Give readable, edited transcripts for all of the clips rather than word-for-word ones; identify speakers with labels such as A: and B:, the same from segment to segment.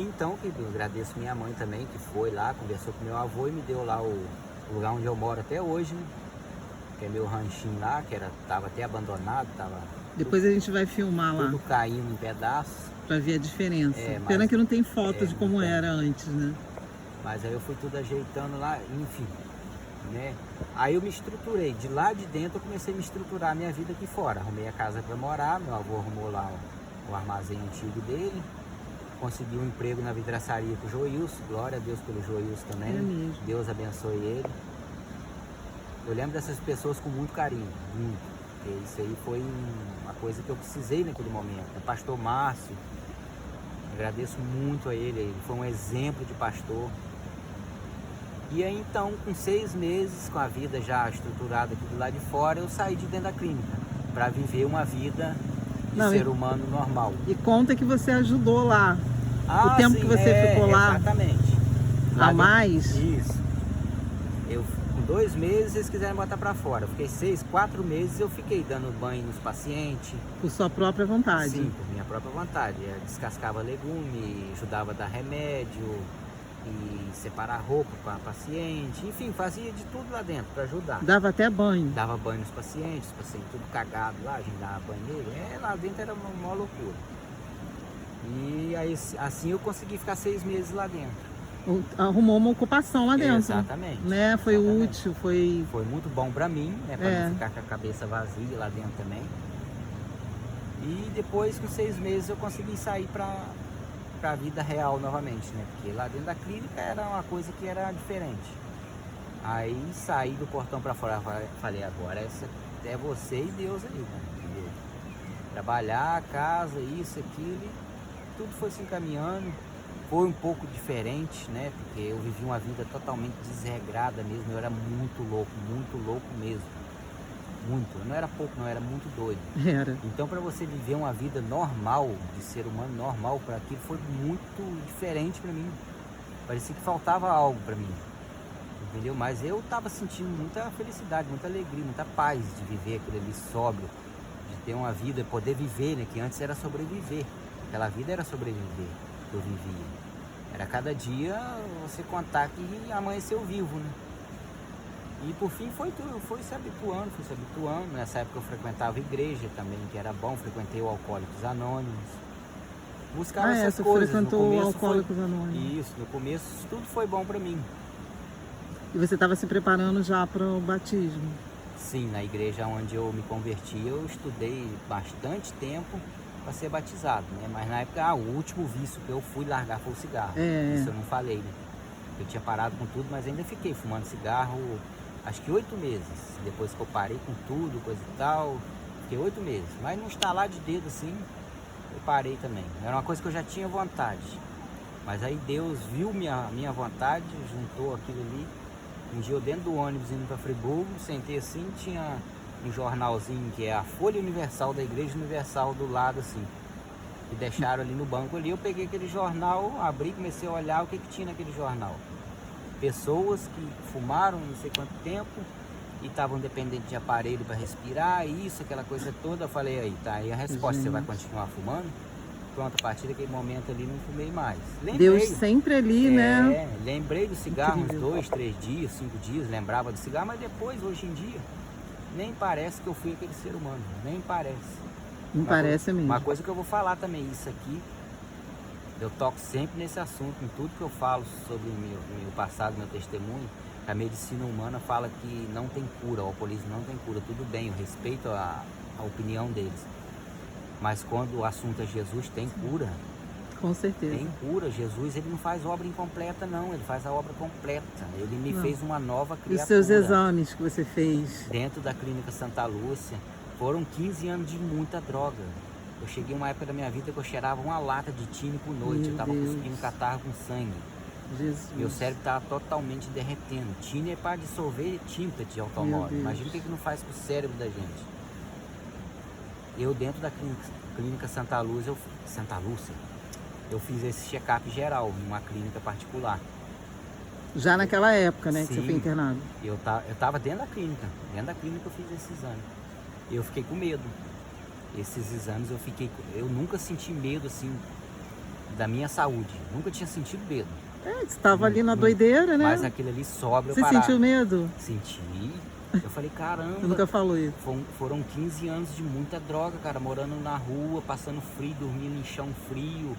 A: Então, que eu agradeço minha mãe também, que foi lá, conversou com meu avô e me deu lá o lugar onde eu moro até hoje, né? Que é meu ranchinho lá, que tava até abandonado, tava
B: Depois a gente vai filmar lá,
A: tudo caindo em pedaços.
B: pra ver a diferença. Pena
A: Mas
B: que não tem foto de
A: não
B: como
A: tem.
B: era antes, né?
A: Mas aí eu fui tudo ajeitando lá, enfim, né? Aí eu me estruturei, de lá de dentro eu comecei a me estruturar a minha vida aqui fora. Arrumei a casa para morar, meu avô arrumou lá o armazém antigo dele. Consegui um emprego na vidraçaria com o Joilson, glória a Deus pelo Joilson também.
B: É mesmo.
A: Deus abençoe ele. Eu lembro dessas pessoas com muito carinho, muito. Porque isso aí foi uma coisa que eu precisei naquele momento. O pastor Márcio, agradeço muito a ele foi um exemplo de pastor. E aí então, com 6 meses, com a vida já estruturada aqui do lado de fora, eu saí de dentro da clínica para viver uma vida de ser humano normal.
B: E conta que você ajudou lá. O tempo
A: sim,
B: que você ficou lá
A: exatamente.
B: a mais.
A: Isso. Eu, com 2 meses, eles quiseram botar para fora. Eu fiquei 4 meses, eu fiquei dando banho nos pacientes.
B: Por sua própria vontade.
A: Sim, por minha própria vontade. Eu descascava legume, ajudava a dar remédio e separar roupa para a paciente. Enfim, fazia de tudo lá dentro para ajudar.
B: Dava até banho.
A: Dava banho nos pacientes, os pacientes tudo cagado lá, a gente dava banho nele. Lá dentro era uma loucura. E aí, assim eu consegui ficar 6 meses lá dentro.
B: Arrumou uma ocupação lá dentro.
A: Exatamente.
B: Né? Foi
A: Exatamente.
B: útil, foi...
A: Foi muito bom para mim, né? Para não ficar com a cabeça vazia lá dentro também. E depois, com 6 meses, eu consegui sair para a vida real novamente, né? Porque lá dentro da clínica era uma coisa que era diferente. Aí saí do portão para fora, falei, agora é você e Deus ali, né? Entendeu? Trabalhar, casa, isso, aquilo, e tudo foi se encaminhando. Foi um pouco diferente, né? Porque eu vivi uma vida totalmente desregrada mesmo, eu era muito louco mesmo. Muito, eu não era pouco, não, era muito doido.
B: Era.
A: Então, para você viver uma vida normal, de ser humano normal, para aquilo foi muito diferente para mim. Parecia que faltava algo para mim, entendeu? Mas eu estava sentindo muita felicidade, muita alegria, muita paz de viver aquilo ali sóbrio, de ter uma vida, poder viver, né? Que antes era sobreviver. Aquela vida era sobreviver que eu vivia. Era cada dia você contar que amanheceu vivo, né? E por fim foi tudo, fui se habituando. Nessa época eu frequentava igreja também, que era bom, frequentei o Alcoólicos Anônimos. Buscava essas
B: você
A: coisas.
B: frequentou o Alcoólicos Anônimos.
A: Isso, no começo tudo foi bom para mim.
B: E você estava se preparando já para o batismo?
A: Sim, na igreja onde eu me converti, eu estudei bastante tempo para ser batizado, né? Mas na época, o último vício que eu fui largar foi o cigarro. Isso eu não falei, né? Eu tinha parado com tudo, mas ainda fiquei fumando cigarro, acho que 8 meses. Depois que eu parei com tudo, coisa e tal, fiquei 8 meses. Mas num estalar de dedo assim, eu parei também. Era uma coisa que eu já tinha vontade. Mas aí Deus viu minha vontade, juntou aquilo ali. Um dia eu dentro do ônibus indo para Friburgo, sentei assim, tinha um jornalzinho que é a Folha Universal da Igreja Universal do lado assim. E deixaram ali no banco ali, eu peguei aquele jornal, abri, comecei a olhar o que tinha naquele jornal. Pessoas que fumaram não sei quanto tempo e estavam dependentes de aparelho para respirar, isso, aquela coisa toda. Eu falei, aí, tá aí a resposta, você vai continuar fumando? Pronto, a partir daquele momento ali não fumei mais.
B: Deus sempre ali, né?
A: Lembrei do cigarro uns 2, 3 dias, 5 dias, lembrava do cigarro, mas depois, hoje em dia, nem parece que eu fui aquele ser humano, nem parece.
B: Não parece mesmo.
A: Uma coisa que eu vou falar também, isso aqui, eu toco sempre nesse assunto, em tudo que eu falo sobre o meu passado, meu testemunho. A medicina humana fala que não tem cura, o alcoolismo não tem cura. Tudo bem, eu respeito a opinião deles. Mas quando o assunto é Jesus, tem cura.
B: Com certeza.
A: Tem cura. Jesus, ele não faz obra incompleta, não. Ele faz a obra completa. Ele me fez uma nova criatura.
B: E os seus exames que você fez?
A: Dentro da Clínica Santa Lúcia, foram 15 anos de muita droga. Eu cheguei uma época da minha vida que eu cheirava uma lata de tine por noite. Eu estava cuspindo catarro com sangue.
B: Jesus.
A: Meu cérebro estava totalmente derretendo. Tine é para dissolver tinta de automóvel. Imagina o que não faz com o cérebro da gente. Eu dentro da Clínica Santa Lúcia, eu fiz esse check-up geral numa clínica particular.
B: Já naquela época, né?
A: Sim,
B: que você foi internado?
A: Eu estava dentro da clínica eu fiz esse exame. Eu fiquei com medo. Esses exames eu nunca senti medo assim da minha saúde. Nunca tinha sentido medo.
B: Você estava ali na doideira, né?
A: Mas aquilo ali sobra eu
B: Você
A: parar.
B: sentiu medo?
A: Senti. Eu falei, caramba.
B: Você nunca falou isso?
A: Foram 15 anos de muita droga, cara. Morando na rua, passando frio, dormindo em chão frio.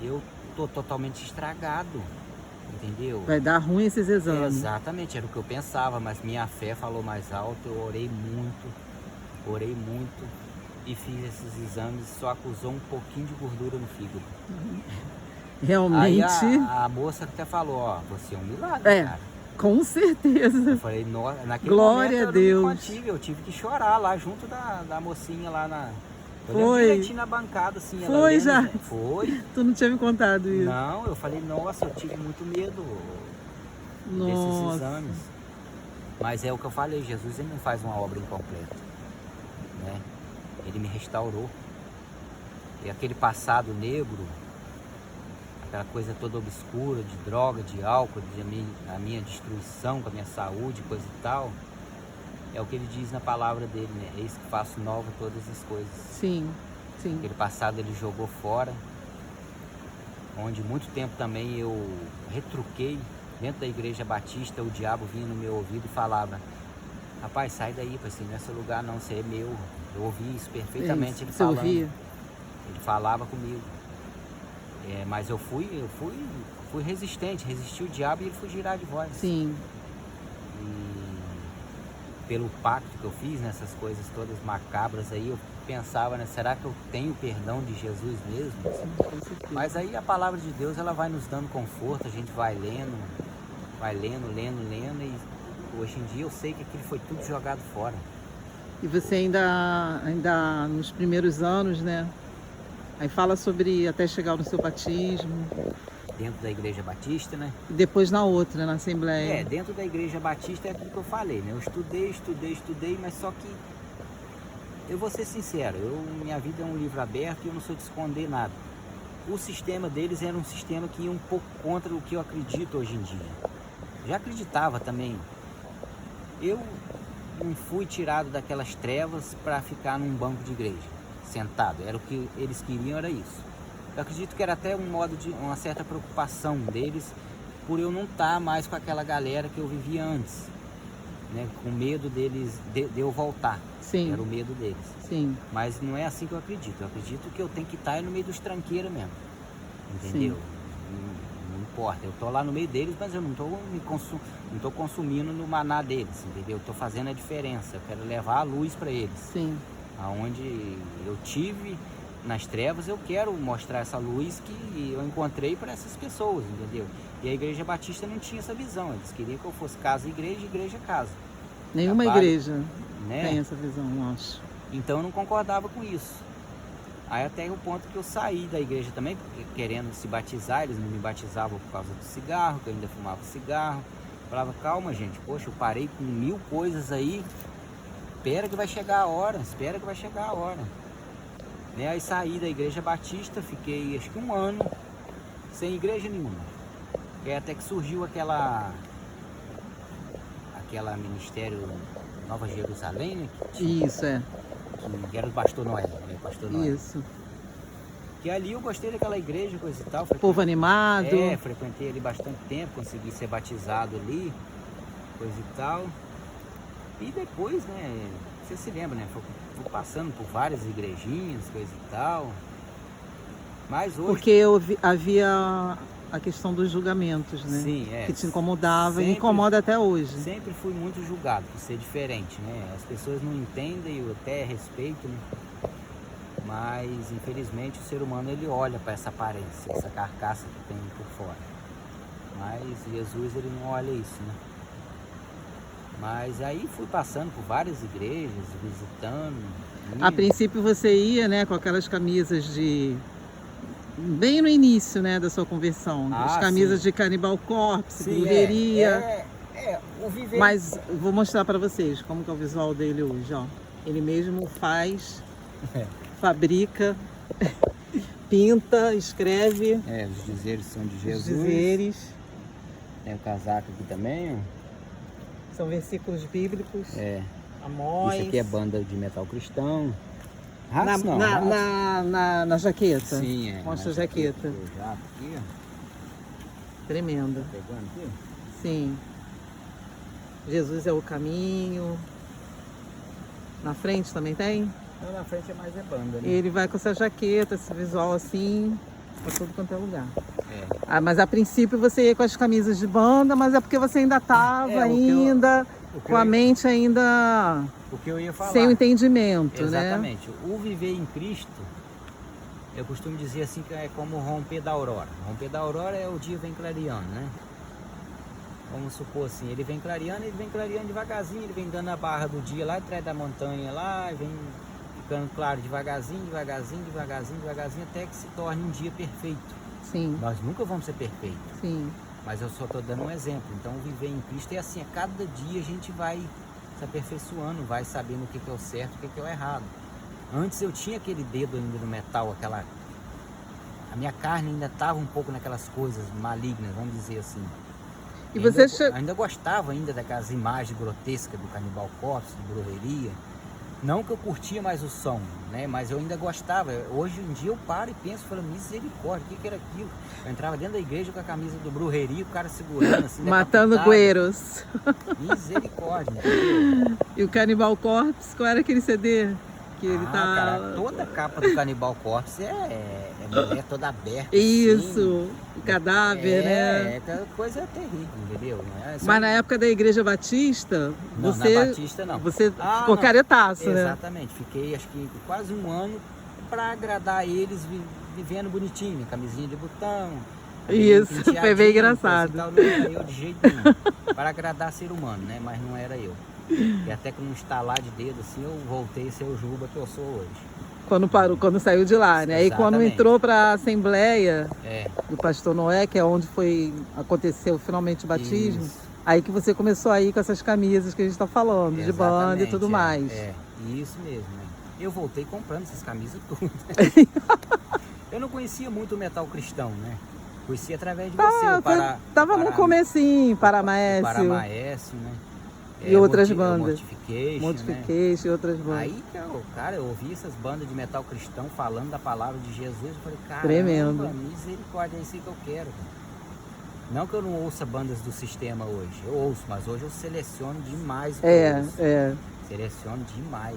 A: Eu tô totalmente estragado. Entendeu?
B: Vai dar ruim esses exames.
A: Exatamente, era o que eu pensava, mas minha fé falou mais alto. Eu orei muito e fiz esses exames. Só acusou um pouquinho de gordura no fígado.
B: Realmente.
A: Aí a moça até falou, ó, você é um milagre, cara.
B: Com certeza.
A: Eu falei, naquele
B: Glória
A: momento
B: a Deus.
A: eu tive que chorar lá junto da mocinha lá na... Eu
B: Foi.
A: direitinho na bancada, assim.
B: Foi
A: ela
B: já?
A: lendo, foi.
B: Tu não tinha me contado isso?
A: Não, eu falei, nossa, eu tive muito medo
B: Nossa.
A: desses exames. Mas é o que eu falei, Jesus ele não faz uma obra incompleta, né? Ele me restaurou. E aquele passado negro, aquela coisa toda obscura de droga, de álcool, a minha destruição com a minha saúde, coisa e tal, é o que ele diz na palavra dele, né? Eis que faço nova todas as coisas.
B: Sim, sim.
A: Aquele passado ele jogou fora, onde muito tempo também eu retruquei. Dentro da igreja batista, o diabo vinha no meu ouvido e falava, rapaz, sai daí, assim, não é seu lugar não, você é meu. Eu ouvi isso perfeitamente, ele falando.
B: Ouvia?
A: Ele falava comigo. Mas eu fui resistente, resisti o diabo e ele foi girar de voz.
B: Sim.
A: E pelo pacto que eu fiz, nessas coisas todas macabras aí, eu pensava, né, será que eu tenho perdão de Jesus mesmo?
B: Sim, com certeza.
A: Mas aí a palavra de Deus, ela vai nos dando conforto, a gente vai lendo, e hoje em dia eu sei que aquilo foi tudo jogado fora.
B: E você ainda nos primeiros anos, né? Aí fala sobre até chegar no seu batismo.
A: Dentro da igreja batista, né?
B: E depois na outra, na Assembleia.
A: Dentro da igreja batista é aquilo que eu falei, né? Eu estudei, mas só que eu vou ser sincero, minha vida é um livro aberto e eu não sou de esconder nada. O sistema deles era um sistema que ia um pouco contra o que eu acredito hoje em dia. Já acreditava também. Eu não fui tirado daquelas trevas para ficar num banco de igreja, sentado. Era o que eles queriam, era isso. Eu acredito que era até uma certa preocupação deles por eu não estar mais com aquela galera que eu vivia antes, né? Com medo deles, de eu voltar.
B: Sim.
A: Era o medo deles.
B: Sim.
A: Mas não é assim que eu acredito. Eu acredito que eu tenho que estar no meio dos tranqueiros mesmo. Entendeu? Não importa. Eu estou lá no meio deles, mas eu não estou consumindo no maná deles, entendeu? Eu estou fazendo a diferença. Eu quero levar a luz para eles.
B: Sim.
A: Aonde eu tive nas trevas, eu quero mostrar essa luz que eu encontrei para essas pessoas, entendeu? E a igreja batista não tinha essa visão. Eles queriam que eu fosse casa igreja, igreja casa.
B: Nenhuma igreja,
A: né?
B: tem essa visão, eu acho.
A: Então eu não concordava com isso. Aí até o ponto que eu saí da igreja também, querendo se batizar, eles não me batizavam por causa do cigarro, que eu ainda fumava cigarro. Eu falava, calma gente, poxa, eu parei com 1000 coisas aí, espera que vai chegar a hora. Né? Aí saí da igreja batista, fiquei acho que 1 ano sem igreja nenhuma. E até que surgiu aquela Ministério Nova Jerusalém, né?
B: Isso,
A: Que era o pastor Noel, né? Pastor Noel.
B: Isso.
A: Que ali eu gostei daquela igreja, coisa e tal.
B: Povo animado.
A: Frequentei ali bastante tempo, consegui ser batizado ali, coisa e tal. E depois, né, você se lembra, né, fui passando por várias igrejinhas, coisa e tal. Mas hoje...
B: Porque havia a questão dos julgamentos, né?
A: Sim,
B: que te incomodava
A: sempre,
B: e incomoda até hoje.
A: Sempre fui muito julgado por ser diferente, né? As pessoas não entendem, eu até respeito, né? Mas infelizmente o ser humano ele olha para essa aparência, essa carcaça que tem por fora. Mas Jesus ele não olha isso, né? Mas aí fui passando por várias igrejas, visitando.
B: A princípio você ia, né, com aquelas camisas de... Bem no início, né, da sua conversão. As camisas de Cannibal Corpse, brujeria.
A: O viver...
B: Mas vou mostrar para vocês como que é o visual dele hoje, ó. Ele mesmo faz, fabrica, pinta, escreve.
A: Os dizeres são de Jesus.
B: Os dizeres.
A: Tem o casaco aqui também, ó.
B: São versículos bíblicos.
A: É.
B: Amós.
A: Isso aqui é banda de metal cristão. Ratos não. Ratos.
B: Na jaqueta?
A: Sim,
B: Mostra a jaqueta.
A: Já aqui, ó.
B: Tremenda.
A: Tá pegando aqui?
B: Sim. Jesus é o caminho. Na frente também tem?
A: Não, na frente é mais banda, né?
B: Ele vai com essa jaqueta, esse visual assim, pra tudo quanto é lugar.
A: É.
B: Ah, mas a princípio você ia com as camisas de banda, mas é porque você ainda estava com a mente ainda
A: o que eu ia falar.
B: sem o entendimento,
A: Exatamente. Né? O viver em Cristo, eu costumo dizer assim que é como o romper da aurora. O romper da aurora é o dia vem clareando, né? Vamos supor assim, ele vem clareando devagarzinho, ele vem dando a barra do dia lá atrás da montanha lá, vem ficando claro devagarzinho, até que se torne um dia perfeito.
B: Sim.
A: Nós nunca vamos ser perfeitos.
B: Sim.
A: Mas eu só estou dando um exemplo. Então, viver em Cristo é assim, a cada dia a gente vai se aperfeiçoando, vai sabendo o que é o certo, o que é o errado. Antes eu tinha aquele dedo ainda no metal, a minha carne ainda estava um pouco naquelas coisas malignas, vamos dizer assim.
B: E você
A: ainda gostava ainda daquelas imagens grotescas do Cannibal Corpse, de brujeria. Não que eu curtia mais o som, né? Mas eu ainda gostava. Hoje em dia eu paro e penso, falo, misericórdia, o que era aquilo? Eu entrava dentro da igreja com a camisa do brujeria, o cara segurando assim,
B: matando gueiros.
A: Misericórdia, entendeu?
B: E o Cannibal Corpse, qual era aquele CD? Que ele
A: cara, toda a capa do Cannibal Corpse é mulher toda aberta.
B: Isso,
A: assim.
B: O cadáver, né?
A: É coisa terrível, entendeu?
B: Mas na época da Igreja Batista,
A: não,
B: você...
A: na Batista não.
B: Você ficou caretaço, né?
A: Exatamente, fiquei acho que quase um ano para agradar eles, vivendo bonitinho, camisinha de botão.
B: Isso, foi bem engraçado.
A: Tal, não era eu de jeito nenhum, para agradar ser humano, né? Mas não era eu. E até que num estalar de dedo assim, eu voltei a ser o Juba que eu sou hoje.
B: Quando saiu de lá, né? Aí quando entrou para a Assembleia do Pastor Noé, que é onde aconteceu finalmente o batismo, aí que você começou a ir com essas camisas que a gente está falando, de banda e tudo mais.
A: Isso mesmo, né? Eu voltei comprando essas camisas tudo. Eu não conhecia muito o metal cristão, né? Conhecia através de você.
B: Tava no comecinho, Paramaécio.
A: Paramaécio, né?
B: E outras bandas.
A: Mortification,
B: e outras bandas.
A: Aí, cara, eu ouvi essas bandas de metal cristão falando da palavra de Jesus. Eu falei, caramba,
B: tremendo.
A: Misericórdia, é isso que eu quero. Não que eu não ouça bandas do sistema hoje. Eu ouço, mas hoje eu seleciono demais. Seleciono demais.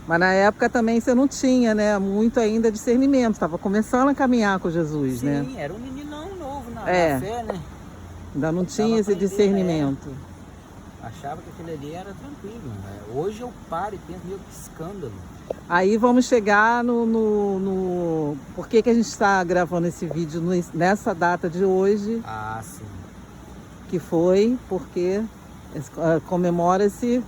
B: Mas na época também você não tinha, né, muito ainda discernimento. Estava começando a caminhar com Jesus, né?
A: Sim, era um meninão novo na fé, né?
B: Ainda não tinha esse discernimento.
A: Achava que aquilo ali era tranquilo. Né? Hoje eu paro e penso, meu, que escândalo.
B: Aí vamos chegar Por que a gente está gravando esse vídeo nessa data de hoje?
A: Ah, sim.
B: Que foi porque comemora-se...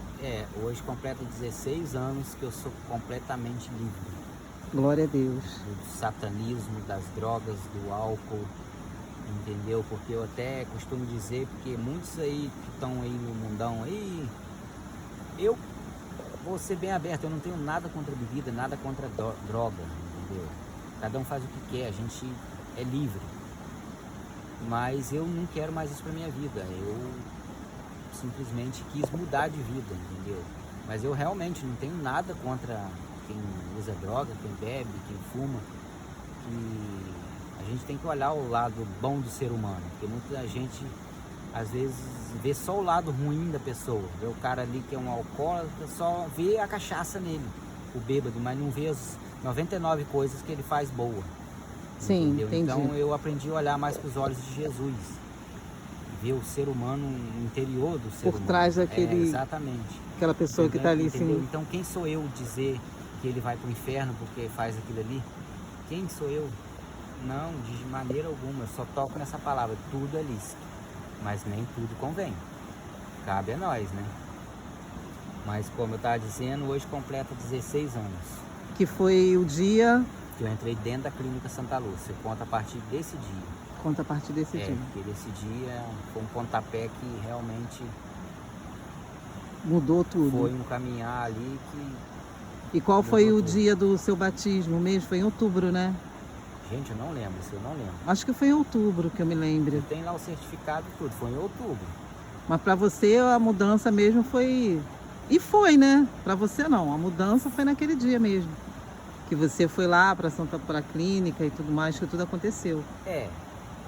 A: hoje completa 16 anos que eu sou completamente livre.
B: Glória a Deus.
A: Do satanismo, das drogas, do álcool. Entendeu? Porque eu até costumo dizer, porque muitos aí que estão aí no mundão aí, eu vou ser bem aberto, eu não tenho nada contra bebida, nada contra droga, entendeu? Cada um faz o que quer, a gente é livre. Mas eu não quero mais isso pra minha vida, eu simplesmente quis mudar de vida, entendeu? Mas eu realmente não tenho nada contra quem usa droga, quem bebe, quem fuma, a gente tem que olhar o lado bom do ser humano, porque muita gente às vezes vê só o lado ruim da pessoa, vê o cara ali que é um alcoólatra, só vê a cachaça nele, o bêbado, mas não vê as 99 coisas que ele faz boa.
B: Sim,
A: entendeu?
B: entendi.
A: Então eu aprendi a olhar mais com os olhos de Jesus, ver o ser humano interior do ser humano.
B: Por trás daquele...
A: exatamente.
B: Aquela pessoa que está ali,
A: entendeu?
B: sim.
A: Então quem sou eu dizer que ele vai para o inferno porque faz aquilo ali? Quem sou eu? Não, de maneira alguma, eu só toco nessa palavra, tudo é lícito, mas nem tudo convém, cabe a nós, né? Mas como eu estava dizendo, hoje completa 16 anos.
B: Que foi o dia...
A: que eu entrei dentro da Clínica Santa Lúcia, conta a partir desse dia.
B: Conta a partir desse dia.
A: Porque desse dia foi um pontapé que realmente...
B: mudou tudo.
A: Foi um caminhar ali que...
B: E qual foi o dia do seu batismo mesmo? Foi em outubro, né?
A: Gente, eu não lembro, isso eu não lembro.
B: Acho que foi em outubro que eu me lembro.
A: Tem lá o certificado e tudo, foi em outubro.
B: Mas para você a mudança mesmo foi... E foi, né? Para você não, a mudança foi naquele dia mesmo. que você foi lá para a clínica e tudo mais, que tudo aconteceu.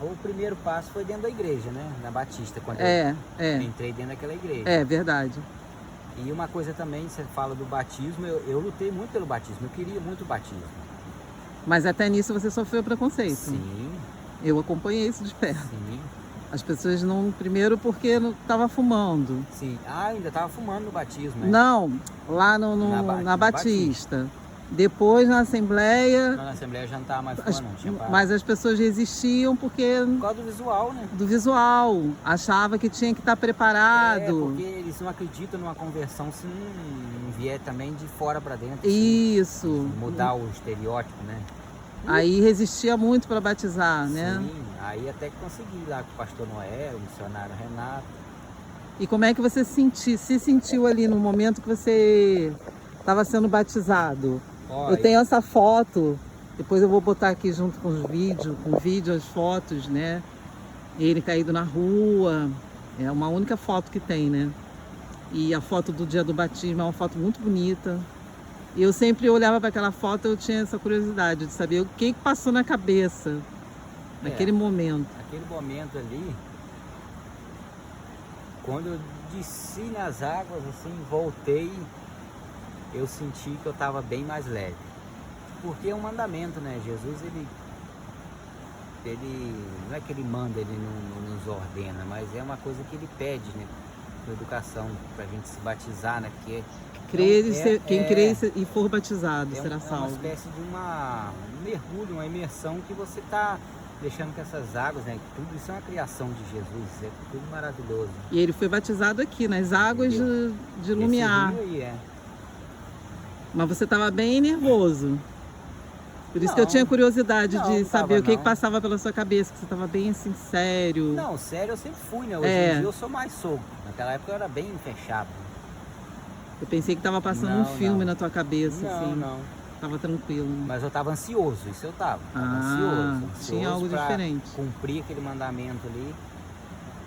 A: O primeiro passo foi dentro da igreja, né? Na Batista, quando eu entrei dentro daquela igreja.
B: É verdade.
A: E uma coisa também, você fala do batismo, eu lutei muito pelo batismo, eu queria muito o batismo.
B: Mas até nisso você sofreu preconceito.
A: Sim.
B: Eu acompanhei isso de perto.
A: Sim.
B: As pessoas não... Primeiro porque não estava fumando.
A: Sim. Ainda estava fumando no batismo, né?
B: Não, lá na Batista. Depois na Assembleia...
A: Não, na Assembleia já não estava mais fumando, não tinha parado.
B: Mas as pessoas resistiam porque...
A: Por causa do visual, né?
B: Do visual. Achava que tinha que estar preparado.
A: Porque eles não acreditam numa conversão se não vier também de fora para dentro.
B: Isso.
A: Mudar o estereótipo, né?
B: Aí resistia muito para batizar, né?
A: Sim, aí até que consegui lá com o pastor Noé, o missionário Renato.
B: E como é que você se sentiu ali no momento que você estava sendo batizado? Eu tenho essa foto, depois eu vou botar aqui junto com os vídeos, as fotos, né? Ele caído na rua, é uma única foto que tem, né? E a foto do dia do batismo é uma foto muito bonita. E eu sempre olhava para aquela foto, eu tinha essa curiosidade de saber o que passou na cabeça naquele momento.
A: Aquele momento ali, quando eu desci nas águas, assim, voltei, eu senti que eu estava bem mais leve. Porque é um mandamento, né? Jesus, ele não é que ele manda, ele não nos ordena, mas é uma coisa que ele pede, né? Na educação, para a gente se batizar, né? Porque
B: quem crê e for batizado será salvo.
A: É uma espécie de um mergulho, uma imersão que você está deixando que essas águas, né? Tudo isso é uma criação de Jesus, é tudo maravilhoso.
B: E ele foi batizado aqui, nas águas de Lumiar. Mas você estava bem nervoso. Por isso que eu tinha curiosidade de saber o que passava pela sua cabeça, que você estava bem assim, sério.
A: Não, sério eu sempre fui, né? Hoje em dia eu sou mais solto. Naquela época eu era bem fechado.
B: Eu pensei que estava passando um filme na tua cabeça, assim.
A: Não.
B: Tava tranquilo.
A: Mas eu tava ansioso, isso eu tava. Ansioso
B: tinha algo diferente.
A: Cumprir aquele mandamento ali.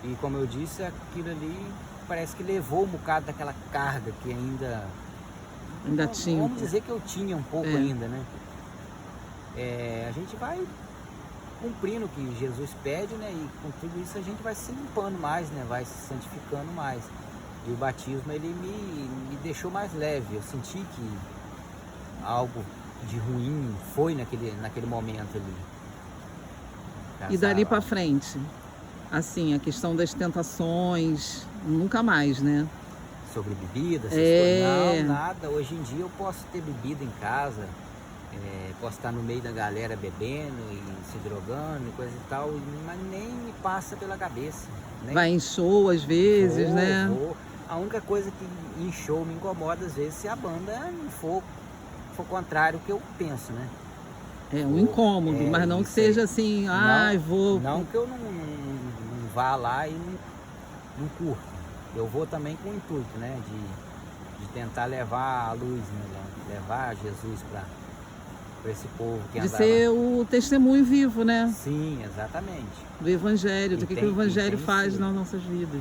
A: E como eu disse, aquilo ali parece que levou um bocado daquela carga que ainda tinha. Vamos dizer que eu tinha um pouco ainda, né? A gente vai cumprindo o que Jesus pede, né? E com tudo isso a gente vai se limpando mais, né? Vai se santificando mais. E o batismo, ele me deixou mais leve. Eu senti que algo de ruim foi naquele momento ali.
B: E dali para frente? Assim, a questão das tentações, nunca mais, né?
A: Sobre bebida, essas coisas. Não, nada. Hoje em dia eu posso ter bebida em casa, posso estar no meio da galera bebendo e se drogando e coisa e tal, mas nem me passa pela cabeça.
B: Vai em show às vezes, né?
A: Vou. A única coisa que em show me incomoda às vezes se a banda não for contrário ao que eu penso, né?
B: É um incômodo, mas não que seja assim, vou...
A: Não que eu não vá lá e não curto. Eu vou também com o intuito, né? De tentar levar a luz, né? Levar Jesus para esse povo que andava.
B: De ser o testemunho vivo, né?
A: Sim, exatamente.
B: Do Evangelho, do que o Evangelho faz nas nossas vidas.